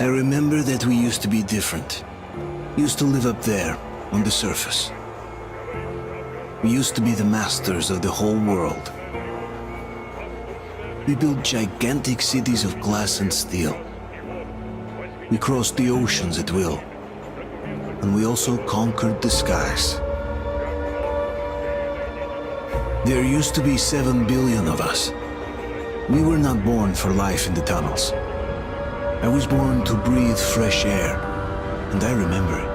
I remember that we used to be different. Used to live up there, on the surface. We used to be the masters of the whole world. We built gigantic cities of glass and steel. We crossed the oceans at will. And we also conquered the skies. There used to be 7 billion of us. We were not born for life in the tunnels. I was born to breathe fresh air, and I remember it.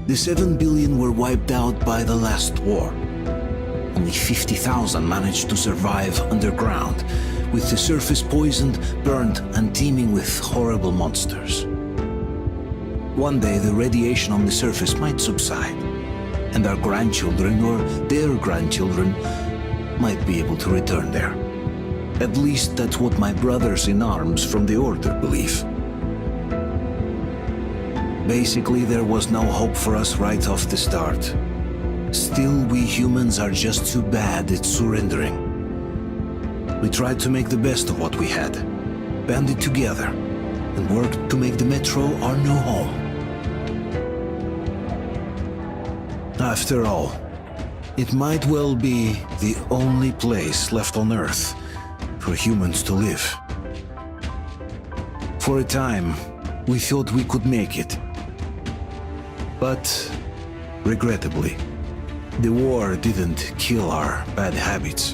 The 7 billion were wiped out by the last war. Only 50,000 managed to survive underground, with the surface poisoned, burned, and teeming with horrible monsters. One day the radiation on the surface might subside, and our grandchildren or their grandchildren might be able to return there. At least that's what my brothers in arms from the Order believe. Basically, there was no hope for us right off the start. Still, we humans are just too bad at surrendering. We tried to make the best of what we had, banded together, and worked to make the Metro our new home. After all, it might well be the only place left on Earth for humans to live. For a time, we thought we could make it. But, regrettably, the war didn't kill our bad habits.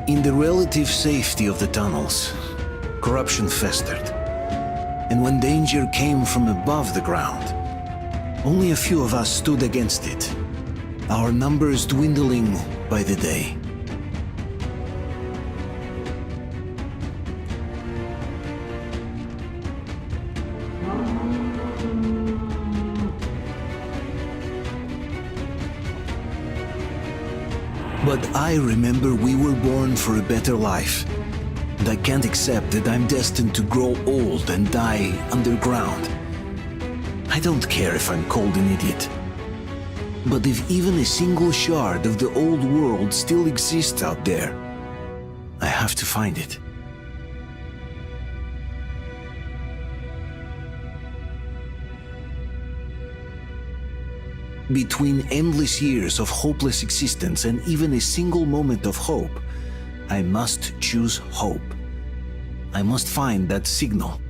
In the relative safety of the tunnels, corruption festered. And when danger came from above the ground, only a few of us stood against it, our numbers dwindling by the day. But I remember we were born for a better life, and I can't accept that I'm destined to grow old and die underground. I don't care if I'm called an idiot. But if even a single shard of the old world still exists out there, I have to find it. Between endless years of hopeless existence and even a single moment of hope, I must choose hope. I must find that signal.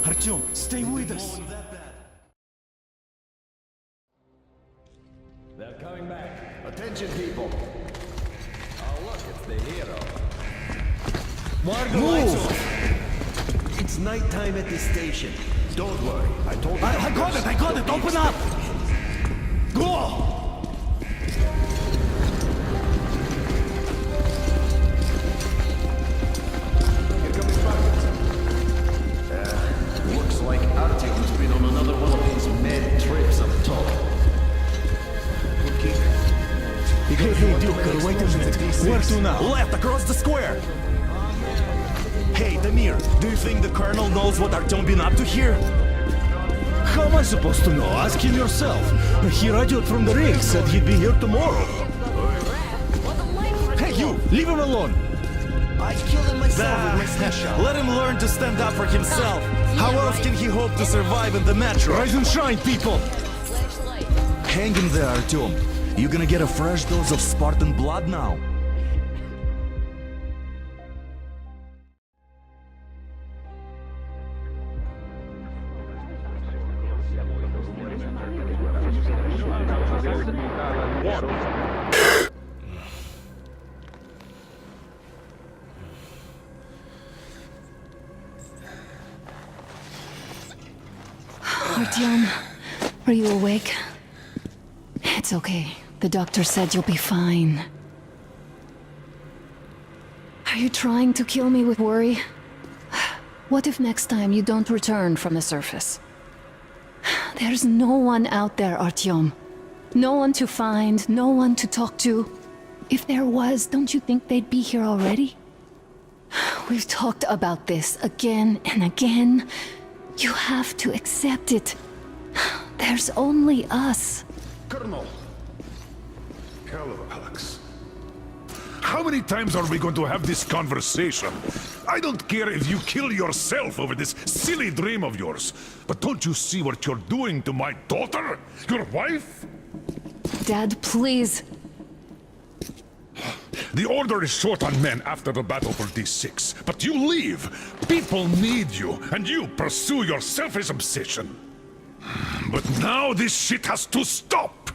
Артем, stay with us. They're coming back. Attention, people. Oh, look, it's the hero. Move! It's nighttime at the station. Don't worry. I told you. I got it! Open up! Go! Here comes Spartacus. Looks like Artyom's been on another one of these mad trips up top. Hey, Duke, wait a minute. Where to now? Left, across the square! Hey, Damir, do you think the Colonel knows what Artyom been up to here? How am I supposed to know? Ask him yourself. He radioed from the rig, said he'd be here tomorrow. Hey, you! Leave him alone! I killed him myself with my slingshot. Let him learn to stand up for himself. How else can he hope to survive in the metro? Rise and shine, people! Hang in there, Artyom. You gonna get a fresh dose of Spartan blood now? Artyom, are you awake? It's okay. The doctor said you'll be fine. Are you trying to kill me with worry? What if next time you don't return from the surface? There's no one out there, Artyom. No one to find, no one to talk to. If there was, don't you think they'd be here already? We've talked about this again and again. You have to accept it. There's only us. Colonel. Hell of a hux. How many times are we going to have this conversation? I don't care if you kill yourself over this silly dream of yours, but don't you see what you're doing to my daughter? Your wife? Dad, please. The Order is short on men after the battle for D6, but you leave. People need you, and you pursue your selfish obsession. But now this shit has to stop.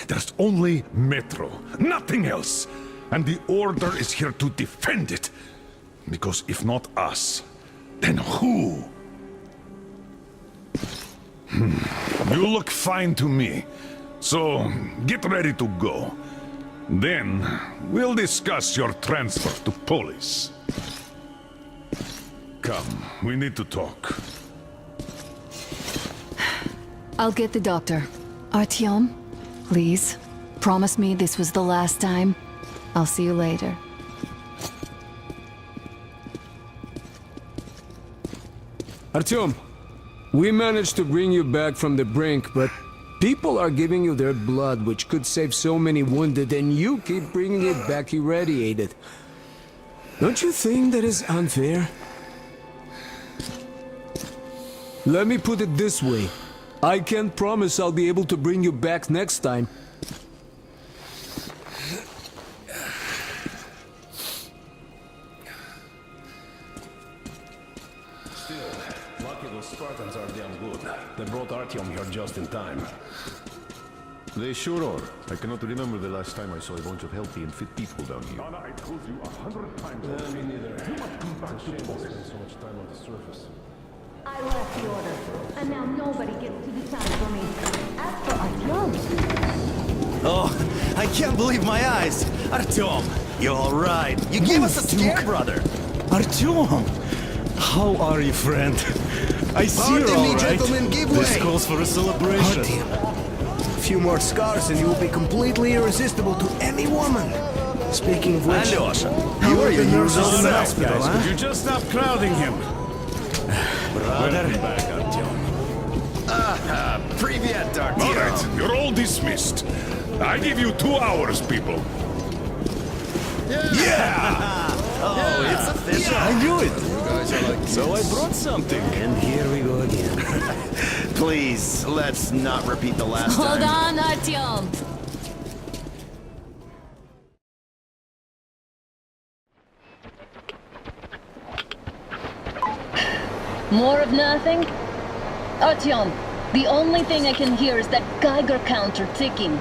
There's only Metro, nothing else. And the Order is here to defend it. Because if not us, then who? You look fine to me. So, get ready to go. Then, we'll discuss your transfer to Polis. Come, we need to talk. I'll get the doctor. Artyom, please, promise me this was the last time. I'll see you later. Artyom, we managed to bring you back from the brink, but people are giving you their blood, which could save so many wounded, and you keep bringing it back irradiated. Don't you think that is unfair? Let me put it this way. I can't promise I'll be able to bring you back next time. Lucky those Spartans are damn good. They brought Artyom here just in time. They sure are. I cannot remember the last time I saw a bunch of healthy and fit people down here. I told you 100 times. Me neither. You must come back to spend so much time on the surface. I left the order, and now nobody gets to decide for me. As for Artyom, Oh, I can't believe my eyes! Artyom, you're all right. You gave us a scare, brother. Artyom! How are you, friend? I see you're Pardon me, all right. gentlemen, give This way. calls for a celebration. A few more scars and you will be completely irresistible to any woman. Speaking of which, Alyosha, how you are are the your nurses usual in the self, hospital, guys. huh? Could you just stop crowding him? Welcome back, Artyom. Привет, All Artyom. right, you're all dismissed. I give you 2 hours, people. Oh, it's official. I knew it! Guys are like So I brought something. And here we go again. Please, let's not repeat the last Hold time. on, Artyom. More of nothing? Artyom, the only thing I can hear is that Geiger counter ticking.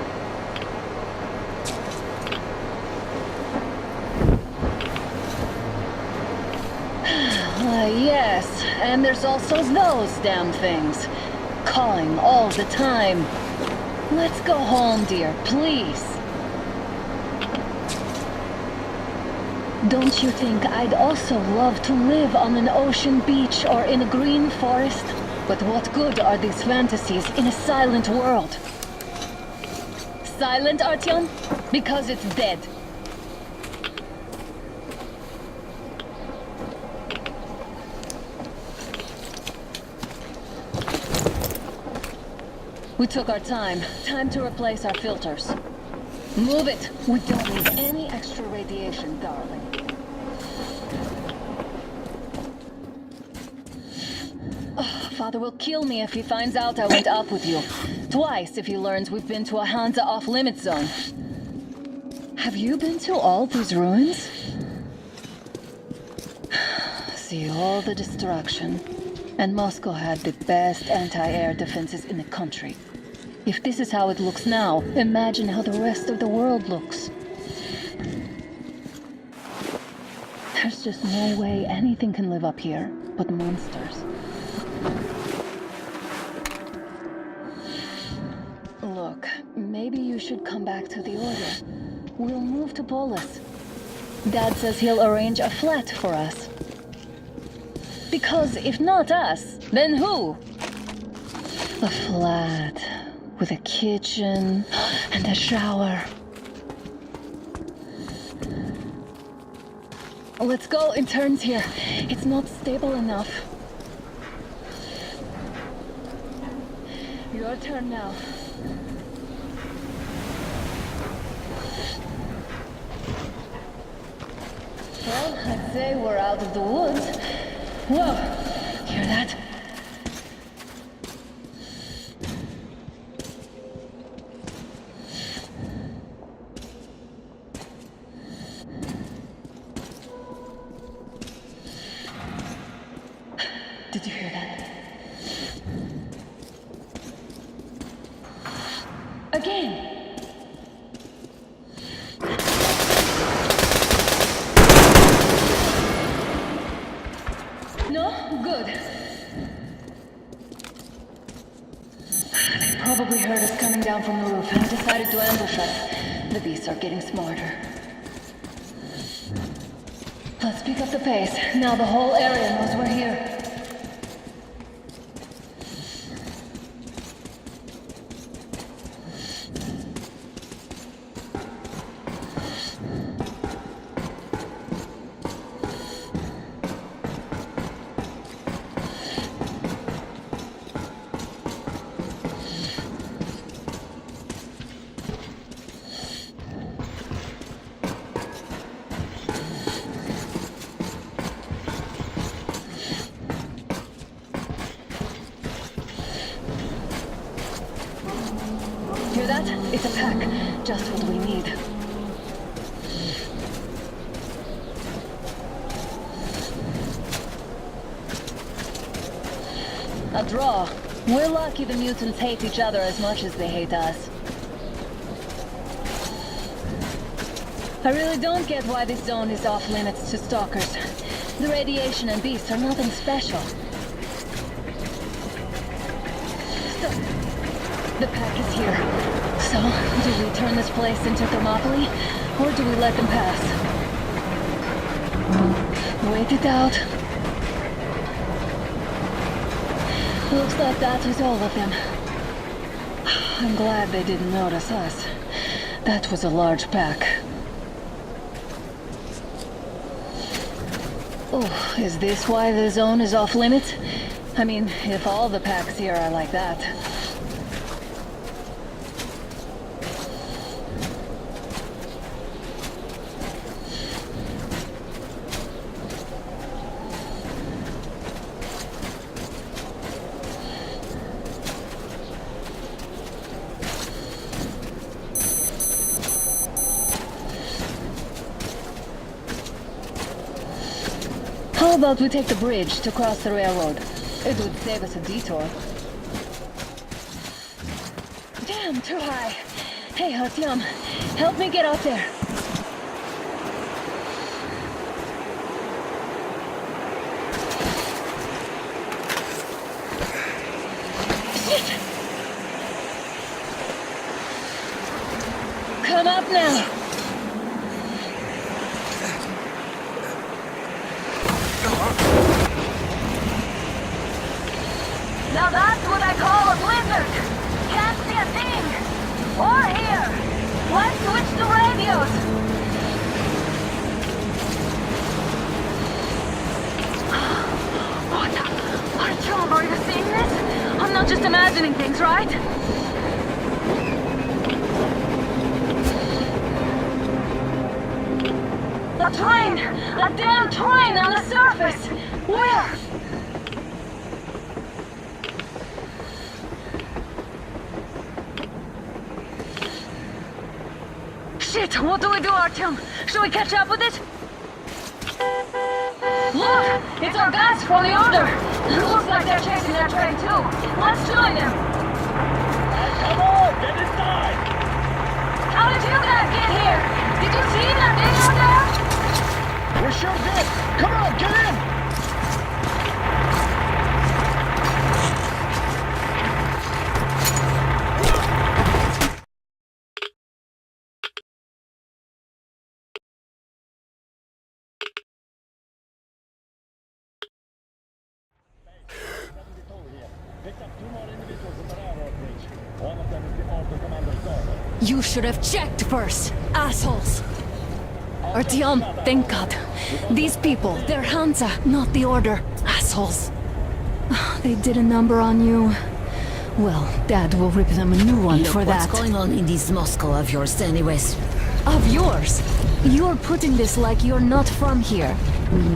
Yes, and there's also those damn things. Calling all the time. Let's go home, dear, please. Don't you think I'd also love to live on an ocean beach or in a green forest? But what good are these fantasies in a silent world? Silent, Artyom? Because it's dead. We took our time. Time to replace our filters. Move it! We don't need any extra radiation, darling. Oh, Father will kill me if he finds out I went up with you. Twice if he learns we've been to a Hansa off-limit zone. Have you been to all these ruins? See all the destruction. And Moscow had the best anti-air defenses in the country. If this is how it looks now, imagine how the rest of the world looks. There's just no way anything can live up here but monsters. Look, maybe you should come back to the Order. We'll move to Polis. Dad says he'll arrange a flat for us. Because if not us, then who? A flat with a kitchen and a shower. Let's go in turns here. It's not stable enough. Your turn now. Well, I'd say we're out of the woods. Whoa! Hear that? Did you hear that? Again! No? Good. They probably heard us coming down from the roof and decided to ambush us. The beasts are getting smarter. Let's pick up the pace. Now the whole area knows we're here. Hear that? It's a pack. Just what we need. A draw. We're lucky the mutants hate each other as much as they hate us. I really don't get why this zone is off limits to stalkers. The radiation and beasts are nothing special. Stop. The pack is here. So, do we turn this place into Thermopylae, or do we let them pass? Wait it out. Looks like that was all of them. I'm glad they didn't notice us. That was a large pack. Oh, is this why the zone is off limits? I mean, if all the packs here are like that. How about we take the bridge to cross the railroad? It would save us a detour. Damn, too high. Hey, Artyom, help me get out there. Shit! Come up now. Now that's what I call a blizzard. Can't see a thing. Or hear. Let's switch to radios. What the? Artyom, are you seeing this? I'm not just imagining things, right? A train! A damn train on the surface! Where? Shit, what do we do, Artyom? Should we catch up with it? Look! It's our guys from the Order! Looks like they're chasing that train too. Let's join them! Come on, get inside! How did you guys get here? Did you see that thing out there? We sure did! Come on, get in! You should have checked first, assholes! Artyom, thank God. These people, they're Hansa, not the Order. Assholes. They did a number on you. Well, Dad will rip them a new one for that. What's going on in this Moscow of yours anyways? Of yours? You're putting this like you're not from here.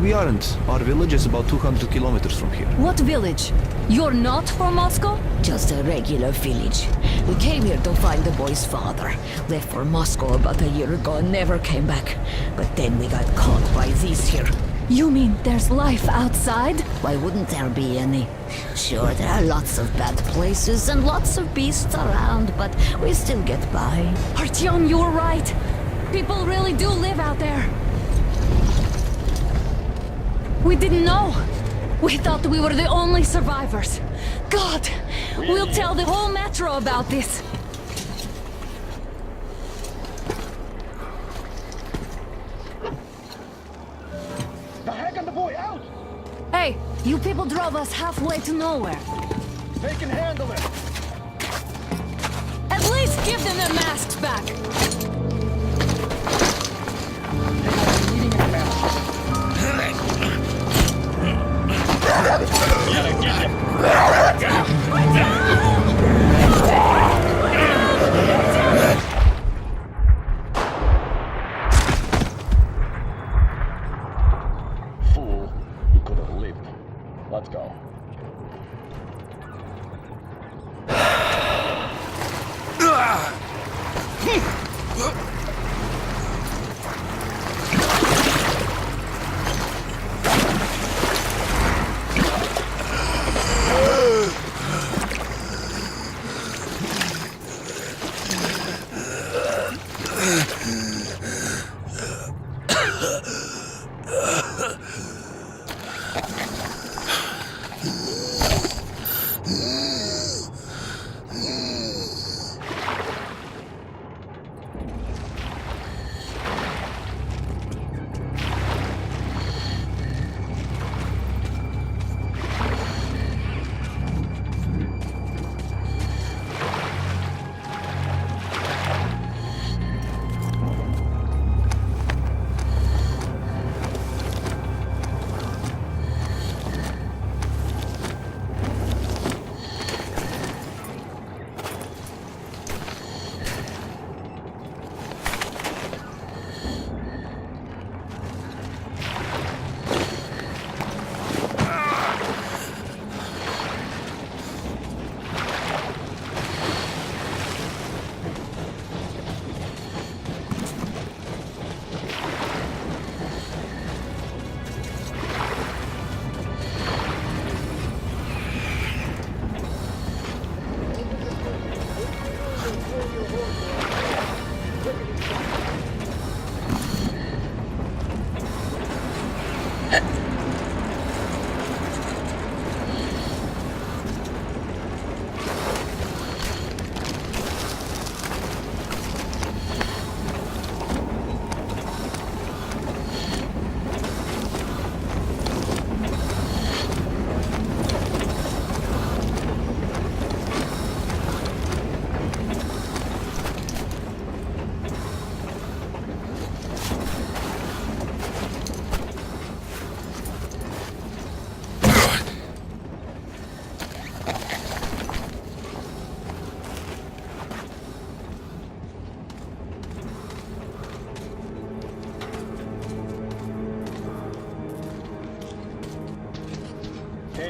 We aren't. Our village is about 200 kilometers from here. What village? You're not from Moscow? Just a regular village. We came here to find the boy's father. Left for Moscow about a year ago and never came back. But then we got caught by these here. You mean there's life outside? Why wouldn't there be any? Sure, there are lots of bad places and lots of beasts around, but we still get by. Artyom, you were right. People really do live out there. We didn't know. We thought we were the only survivors. God, we'll tell the whole metro about this. The heck and the boy out! Hey, you people drove us halfway to nowhere. They can handle it! At least give them their masks back. Fool, he could have lived. Let's go.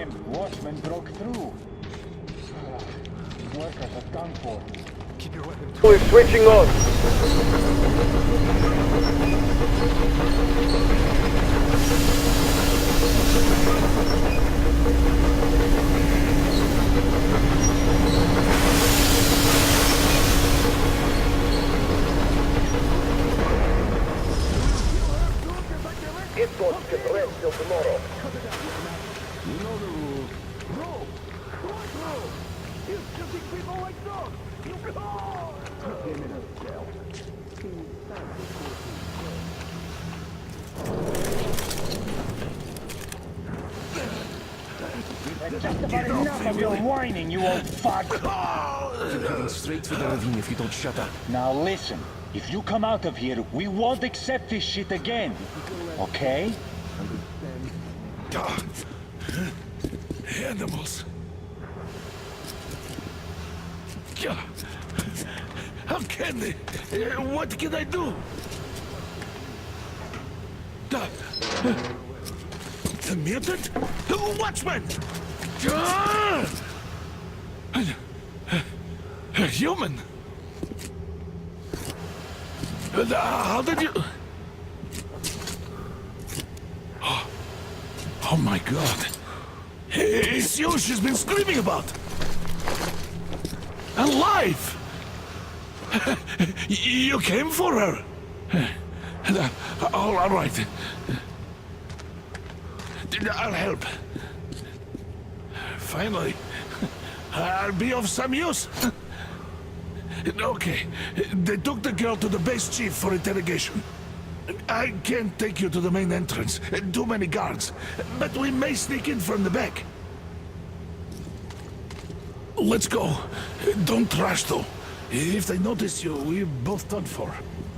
time, watchmen broke through. Workers are done for. Keep your weapon. We're switching on. Escorts can rest till tomorrow. You know the rule. Roll! What roll? You shooting people like dogs! You go! Put him in a cell. That's just about enough of your whining, you old fuck! You're heading straight for the ravine if you don't shut up. Now listen, if you come out of here, we won't accept this shit again. Okay? Animals. How can they? What can I do? The mutant? Watchman! A human? How did you... Oh my god. It's you she's been screaming about. Alive! You came for her. All right. I'll help. Finally, I'll be of some use. Okay, they took the girl to the base chief for interrogation. I can't take you to the main entrance. Too many guards. But we may sneak in from the back. Let's go. Don't rush, though. If they notice you, we're both done for.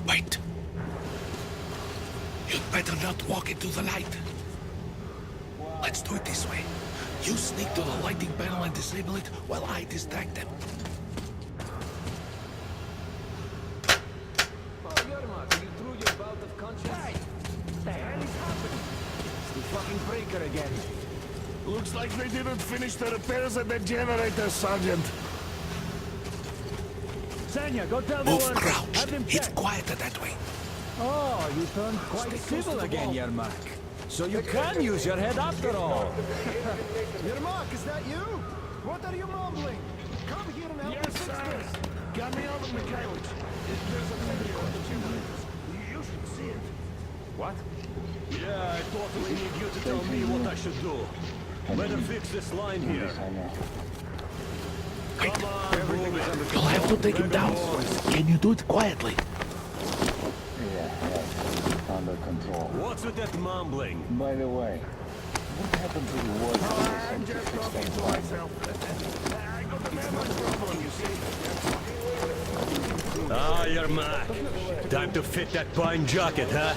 Wait. You'd better not walk into the light. Let's do it this way. You sneak to the lighting panel and disable it while I distract them. Breaker again. Looks like they didn't finish the repairs at the generator, Sergeant. Sanya, go tell the Move, workers. crouch. Have them It's check. quieter that way. Oh, you turned quite civil again, Yermak. So you can use your head after all. Yermak, is that you? What are you mumbling? Come here and help Yes, sir. Got me out of Mikhailov. There's a video of the generators. You should see it. What? Yeah, I totally need you to tell me what I should do. Better fix this line here. Wait. Come on, move it. You'll have to take him down. Can you do it quietly? Under control. What's with that mumbling? By the way, what happened to the war? I'm just talking to myself. I got the memory problem, you see. Ah, you're Mac. Time to fit that pine jacket, huh?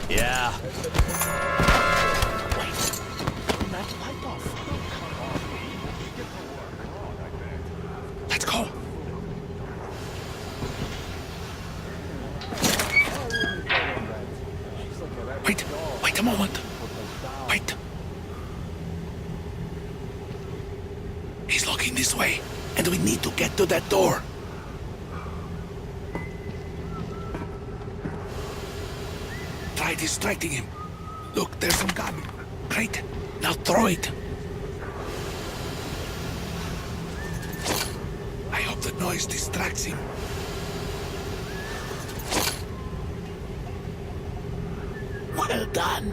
Yeah. Wait. Turn that light off. Let's go. Wait a moment. Wait. He's looking this way, and we need to get to that door. Try distracting him. Look, there's some gun. Great. Now throw it. I hope the noise distracts him. Well done.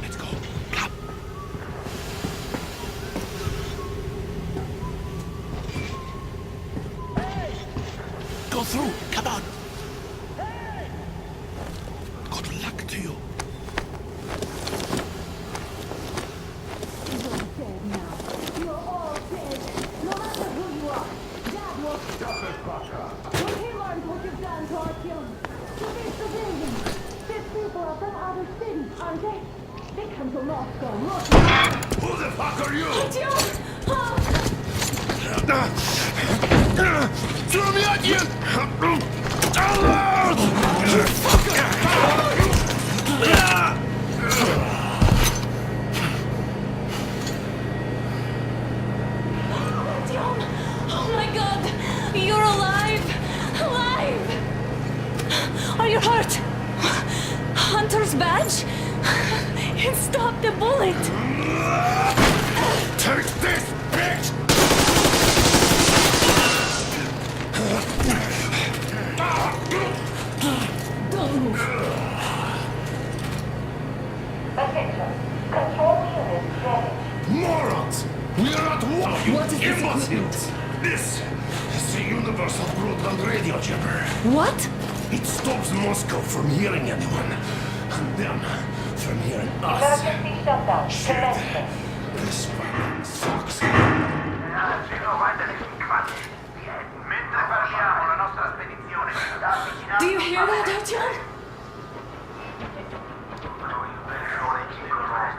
Let's go. Come. Go through. Come on. Good luck to you. You're all dead. No matter who you are. Dad will stop it, Baka. When he learns what you've done to our children, to these civilians, these people are from other cities, aren't they? They come to Moscow, Who the fuck are you? Throw me at you! you're hurt. Hunter's badge? It stopped the bullet. Take this, bitch! Don't move. Attention. Control unit ready. Morons! We are at war, you What is this imbeciles! This is the universal broadband radio jammer. What? It stops Moscow from hearing anyone, and them from hearing us. Emergency shutdown. Commencing. This fucking sucks. Do you hear that, Artyom?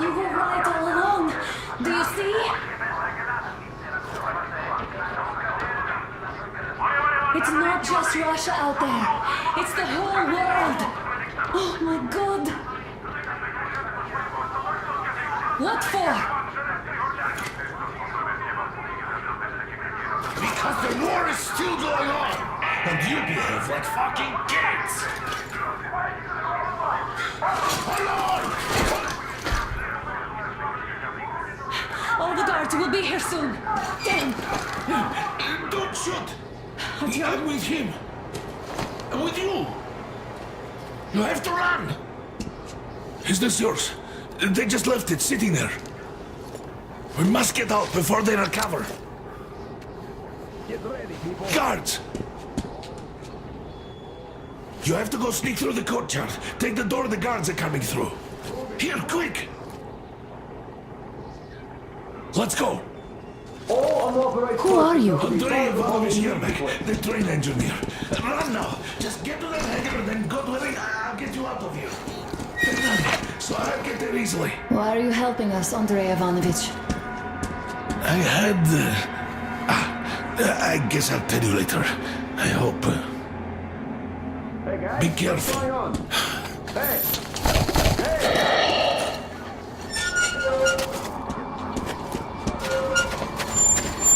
You were right all along. Do you see? It's not just Russia out there. It's the whole world. Oh my God. What for? Because the war is still going on, and you behave like fucking kids! Hold on! All the guards will be here soon. Damn. Don't shoot! Artyom? I'm with him. I'm with you. You have to run. Is this yours? They just left it sitting there. We must get out before they recover. Get ready, people. Guards! You have to go sneak through the courtyard. Take the door the guards are coming through. Here, quick! Let's go! Who are you? Andrei Ivanovich Yermak, the train engineer. Run now! Just get to that hangar, then God willing, I'll get you out of here. Take money, so I'll get there easily. Why are you helping us, Andrei Ivanovich? I had... I guess I'll tell you later. I hope. Be careful.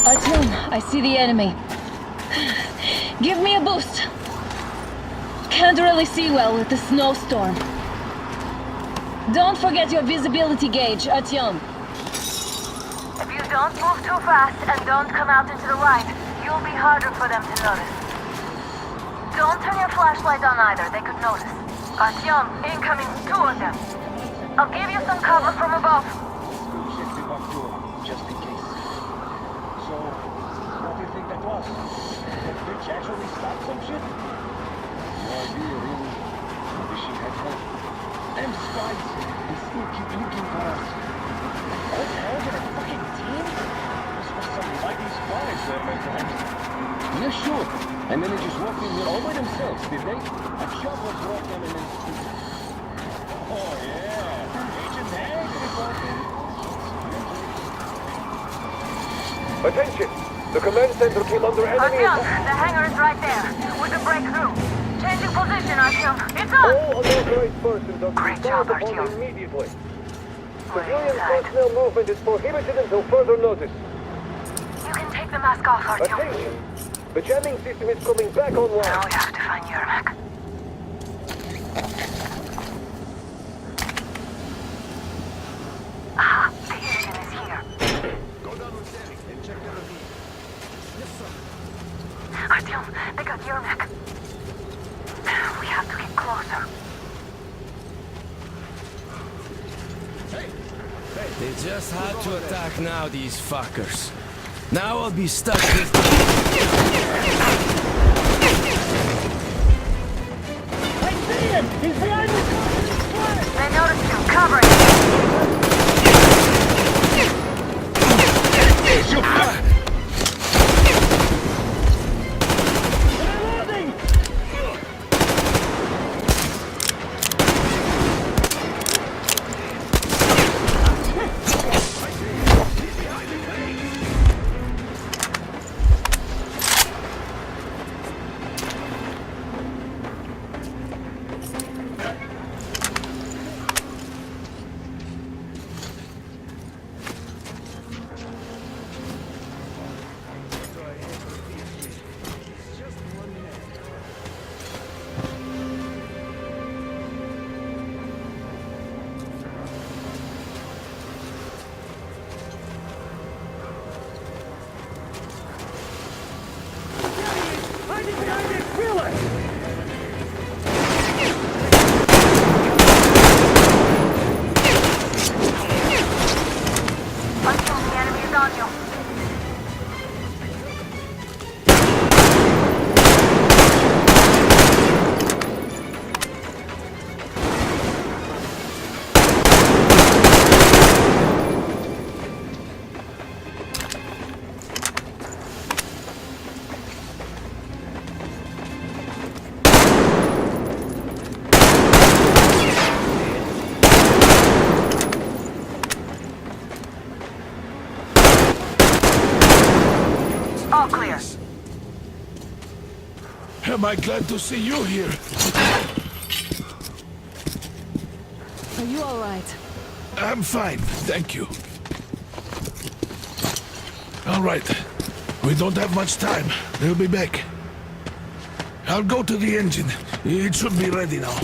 Artyom, I see the enemy. Give me a boost. Can't really see well with the snowstorm. Don't forget your visibility gauge, Artyom. If you don't move too fast and don't come out into the light, you'll be harder for them to notice. Don't turn your flashlight on either, they could notice. Artyom, incoming, 2 of them. I'll give you some cover from above. Just in case. So, what do you think that was? Did the bitch actually stop some shit? No idea, really. Maybe she had help. Them spies, they still keep looking for us. All hell with a fucking team? This was some mighty spies, my friend. Yeah, sure. And then they just walked in here all by themselves, did they? A chopper brought them and then... Oh, yeah. Agent Hank reporting. Attention! The command center came under enemy Artyom, attack. the hangar is right there. We can break through. Changing position, Artyom. It's on! All unauthorized persons are Great to be job, called upon Artyom. immediately. We're Civilian inside. personnel movement is prohibited until further notice. You can take the mask off, Artyom. Attention! The jamming system is coming back Now online. we have to find Yermak. Ah, the engine is here. Go down with Derek and check the ravine. Yes, sir. Artyom, they got Yermak. We have to get closer. They just had to attack now, these fuckers. Now I'll be stuck with... I see him! He's behind the flag! They noticed you. Cover it. am I glad to see you here. Are you all right? I'm fine, thank you. All right. We don't have much time. They'll be back. I'll go to the engine. It should be ready now.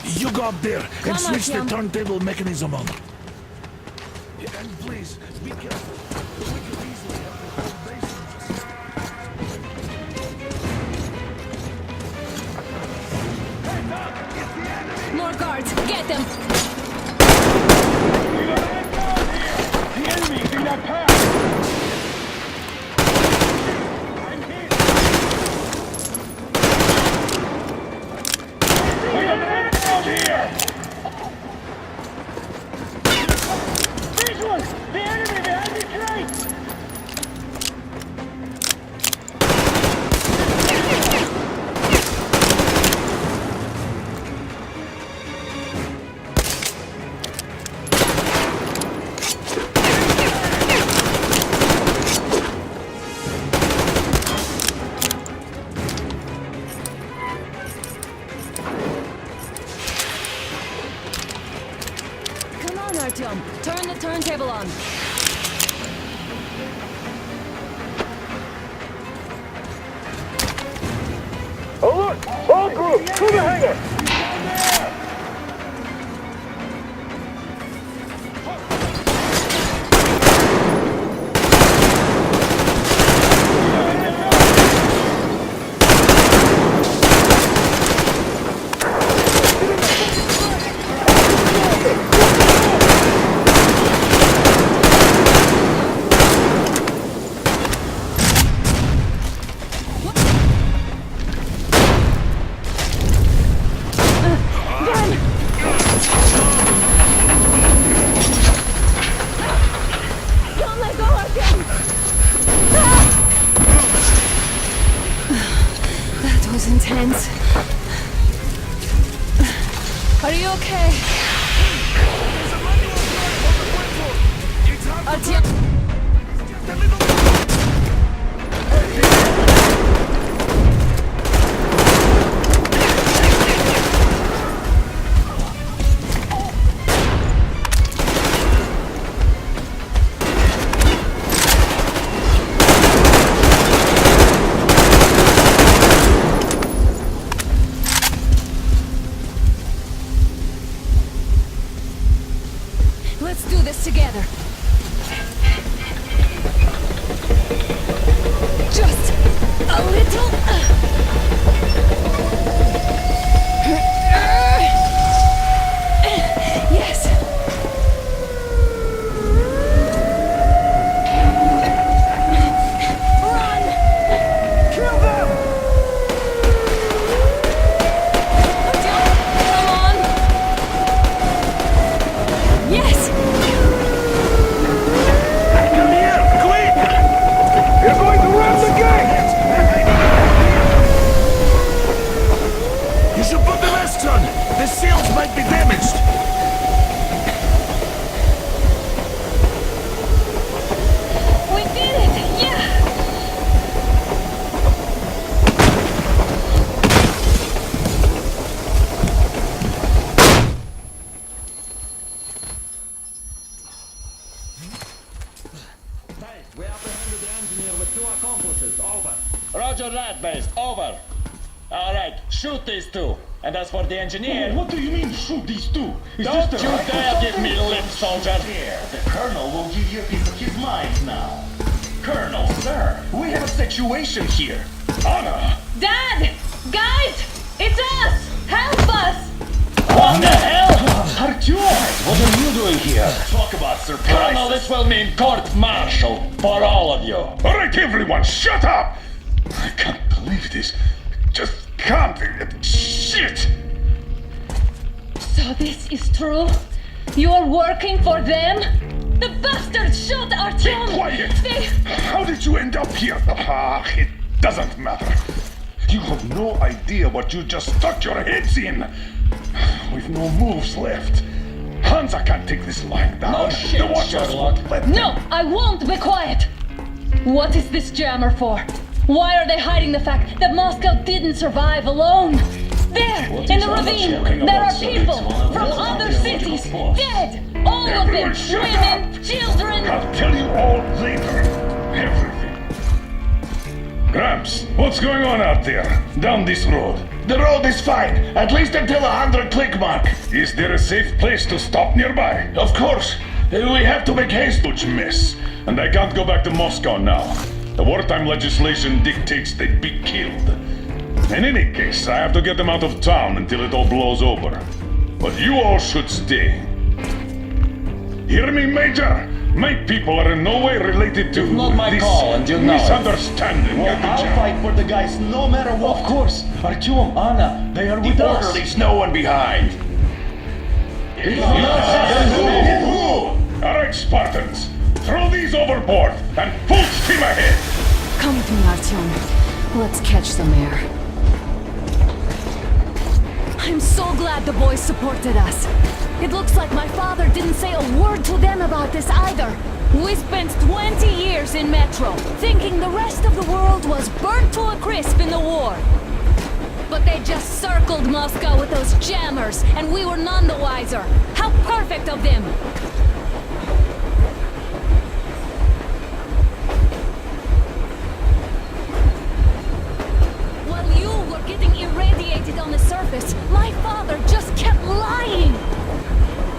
You go up there and switch the turntable mechanism on. And please, be careful. We could easily have the whole base. More guards! Get them! The enemy's in that path! I'm here! We got an enemy out here! Visual! The enemy behind the crate! Come on, Artyom. Turn the turntable on. Alert! All group, to the hangar! Don't let go, Artyom! That was intense. Are you okay? Artyom! Let's do this together. Just a little. Yes. Run! Kill them! Come on! Yes! Come here, quick! You're going to ram the gate! You should put the masts on. The sails might be damaged. We did it! Yeah! We apprehended the engineer with 2 accomplices. Over. Roger that, base. Over. All right, shoot these 2. And as for the engineer, What do you mean, shoot these 2? Is don't this you the right dare give me lip, soldier. Here, the Colonel will give you a piece of his mind now. Colonel, sir, we have a situation here. Anna! Dad! Guys! It's us! Help us! What the hell? Artyom! What are you doing here? Talk about Colonel, this will mean court-martial for all of you. All right, everyone, shut up! I can't believe this. Just can't. Shit! So this is true? You're working for them? The bastards shot Artyom! Quiet! They... How did you end up here? Ah, it doesn't matter. You have no idea what you just stuck your heads in. We've no moves left. Hansa can't take this lying down. No shit, the Watchers Sherlock. won't let No, I won't be quiet! What is this jammer for? Why are they hiding the fact that Moscow didn't survive alone? There, in the ravine, there are people from other cities, dead! All of them! Women, children! I'll tell you all later. Everything. Gramps, what's going on out there? Down this road? The road is fine, at least until 100 click mark. Is there a safe place to stop nearby? Of course. We have to make haste. Huge mess. And I can't go back to Moscow now. The wartime legislation dictates they'd be killed. In any case, I have to get them out of town until it all blows over. But you all should stay. Hear me, Major? My people are in no way related to Not my this call, and you know it. misunderstanding. Well, I'll fight for the guys no matter what. Of course, Artyom, Anna, they are with us. Leaves no one behind. All right, Spartans. Throw these overboard and full steam ahead. Come with me, Artyom. Let's catch some air. I'm so glad the boys supported us. It looks like my father didn't say a word to them about this either. We spent 20 years in Metro, thinking the rest of the world was burnt to a crisp in the war. But they just circled Moscow with those jammers, and we were none the wiser. How perfect of them! While you were getting irradiated on the surface, my father just kept lying!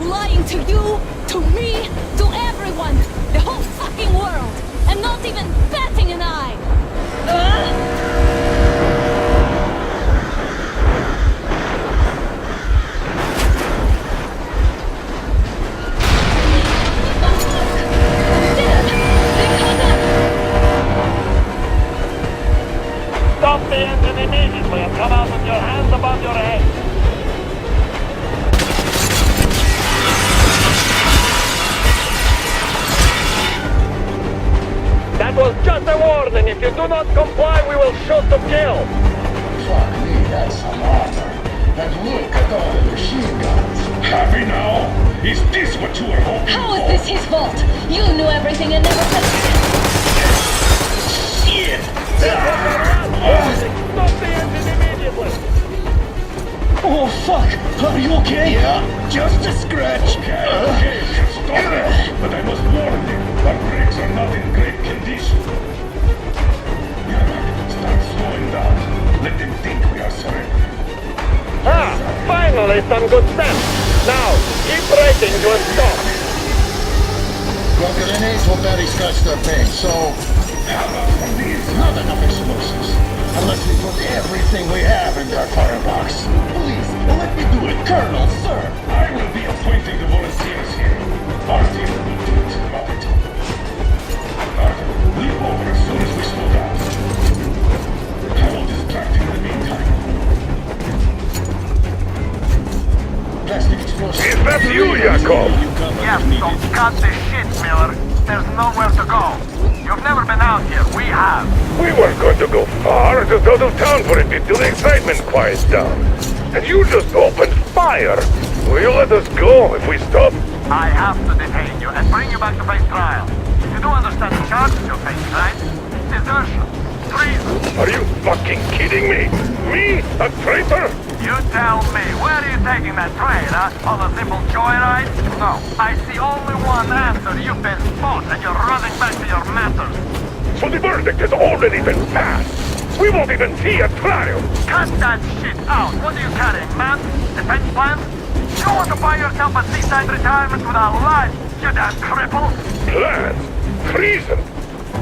Lying to you, to me, to everyone! The whole fucking world! And not even batting an eye! Stop the engine immediately and come out with your hands above your head. That was just a warning. If you do not comply, we will shoot to kill. Fuck me, that's some armor. And look at all the machine guns. Happy now? Is this what you were hoping How for? is this his fault? You knew everything and never said... Shit! Stop the engine immediately. Oh, fuck! Are you okay? Yeah, just a scratch. Okay, stop it. But I must warn you, our brakes are not in great condition. Start slowing down. Let them think we are surrendering. Ah, finally some good sense. Now, keep braking to a stop. Well, grenades will barely scratch their paint, so... How about from these? Not enough explosives. Unless we put everything we have in their firebox. Please, let me do it, Colonel, sir. I will be appointing the volunteers here. Our team will do it. About it. Arthur, leap over as soon as we slow down. I will distract him in the meantime. Plastic explosives. Is that you, Yakov? Yes, so cut the shit, Miller. There's nowhere to go. You've never been out here. We have. We weren't going to go far, just out of town for a bit till the excitement quiets down. And you just opened fire. Will you let us go if we stop? I have to detain you and bring you back to face trial. You do understand the charges you're facing, right? Desertion. Treason. Are you fucking kidding me? Me? A traitor? You tell me, where are you taking that train, huh? On a simple joyride? No, I see only one answer. You've been spot and you're running back to your masters. So the verdict has already been passed. We won't even see a trial. Cut that shit out. What are you carrying, man? Defense plans? You want to buy yourself a seaside retirement without life, you damn cripple? Plans? Treason?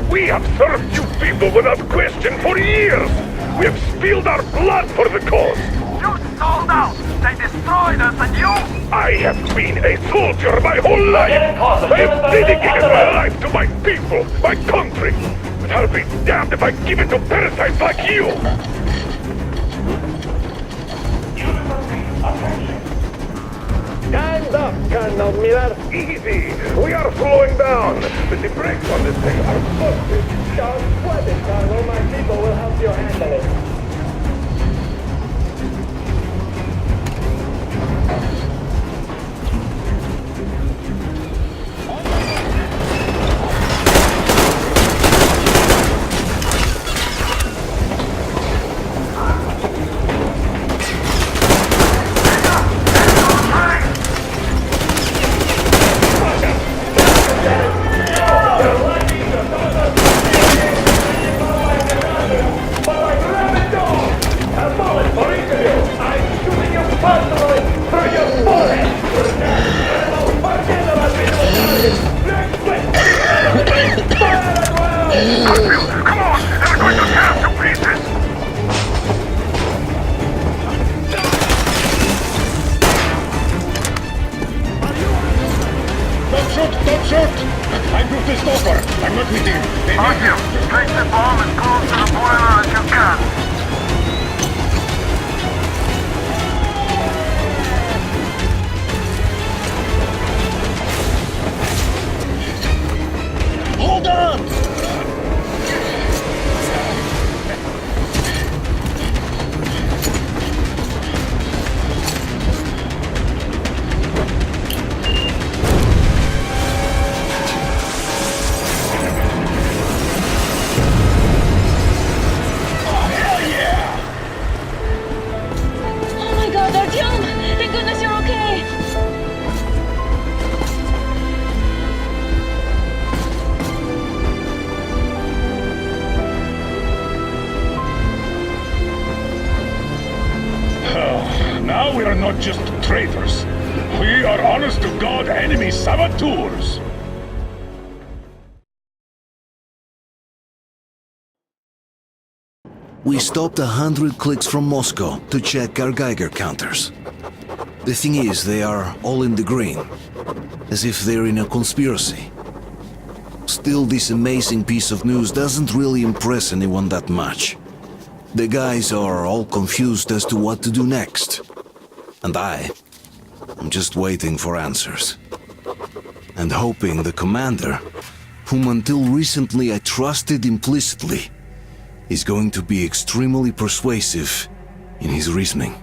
We have served you people without question for years. We have spilled our blood for the cause. You sold out. They destroyed us and you... I have been a soldier my whole life. I have dedicated my life to my people, my country. But I'll be damned if I give it to parasites like you. Stand up, Colonel Miller. Easy. We are slowing down. But the brakes on this thing are busted. Don't sweat it, Colonel. My people will help you handle it. this over! I'm not meeting! Artyom, place the bomb as close to the boiler as you can. Hold on! Oh my god, Artyom! Thank goodness you're okay! Now we are not just traitors. We are honest-to-God enemy saboteurs. We stopped 100 clicks from Moscow to check our Geiger counters. The thing is, they are all in the green, as if they're in a conspiracy. Still, this amazing piece of news doesn't really impress anyone that much. The guys are all confused as to what to do next. And I'm just waiting for answers. And hoping the commander, whom until recently I trusted implicitly, is going to be extremely persuasive in his reasoning.